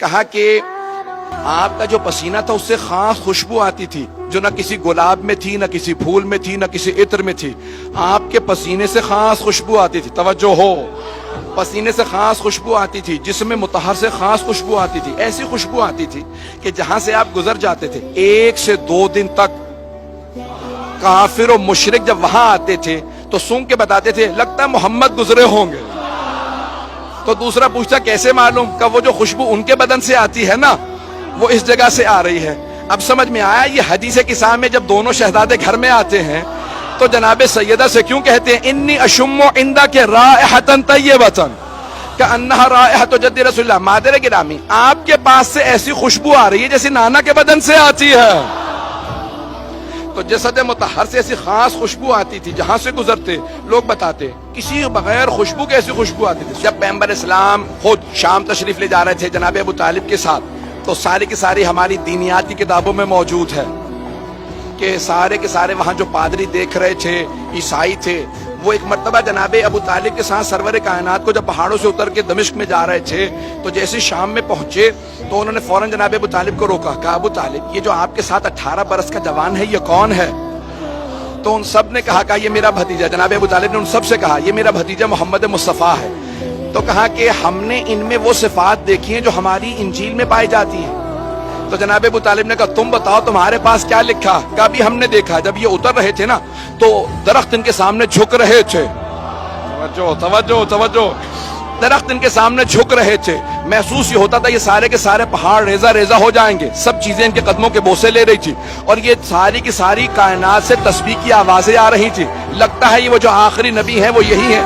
کہا کہ آپ کا جو پسینہ تھا اس سے خاص خوشبو آتی تھی جو نہ کسی گلاب میں تھی، نہ کسی پھول میں تھی، نہ کسی عطر میں تھی. آپ کے پسینے سے خاص خوشبو آتی تھی. توجہ ہو، پسینے سے خاص خوشبو آتی تھی، جسم مطہر سے خاص خوشبو آتی تھی. ایسی خوشبو آتی تھی کہ جہاں سے آپ گزر جاتے تھے 1 سے 2 دن تک کافر و مشرک جب وہاں آتے تھے تو سونگ کے بتاتے تھے لگتا ہے محمد گزرے ہوں گے. تو دوسرا پوچھتا کیسے معلوم؟ کہ وہ جو خوشبو ان کے بدن سے آتی ہے نا وہ اس جگہ سے آ رہی ہے. اب سمجھ میں آیا یہ حدیث کساء میں جب دونوں شہزادے گھر میں آتے ہیں تو جناب سیدہ سے کیوں کہتے ہیں انی اشم عندک رائحۃ طیبۃ کأنہا رائحۃ جد رسول اللہ. مادر گرامی، آپ کے پاس سے ایسی خوشبو آ رہی ہے جیسے نانا کے بدن سے آتی ہے. تو جسد مطہر سے ایسی خاص خوشبو آتی تھی جہاں سے گزرتے لوگ بتاتے کسی بغیر خوشبو کے ایسی خوشبو آتی تھی. جب پیغمبر اسلام خود شام تشریف لے جا رہے تھے جناب ابو طالب کے ساتھ تو ساری کی ساری ہماری دینیات کی کتابوں میں موجود ہے کہ سارے کے سارے وہاں جو پادری دیکھ رہے تھے عیسائی تھے وہ ایک مرتبہ جناب ابو طالب کے ساتھ سرور کائنات کو جب پہاڑوں سے اتر کے دمشق میں جا رہے تھے تو جیسے شام میں پہنچے تو انہوں نے فوراً جناب ابو طالب کو روکا. کہا ابو طالب یہ جو آپ کے ساتھ 18 برس کا جوان ہے یہ کون ہے؟ تو ان سب نے کہا یہ میرا بھتیجا. جناب ابو طالب نے ان سب سے کہا یہ میرا بھتیجا محمد مصطفیٰ ہے. تو کہا کہ ہم نے ان میں وہ صفات دیکھی ہیں جو ہماری انجیل میں پائی جاتی ہیں. تو جناب ابو طالب نے کہا تم بتاؤ تمہارے پاس کیا لکھا؟ کہا بھی ہم نے دیکھا جب یہ اتر رہے تھے نا تو درخت ان کے سامنے جھک رہے تھے. توجہ توجہ توجہ. درخت ان کے سامنے جھک رہے تھے. محسوس یہ ہوتا تھا یہ سارے کے سارے پہاڑ ریزہ ریزہ ہو جائیں گے. سب چیزیں ان کے قدموں کے بوسے لے رہی تھی اور یہ ساری کی ساری کائنات سے تسبیح کی آوازیں آ رہی تھی. لگتا ہے یہ وہ جو آخری نبی ہیں وہ یہی ہیں.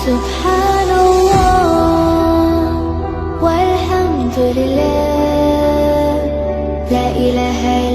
سبحان اللہ والحمد للہ لا الہ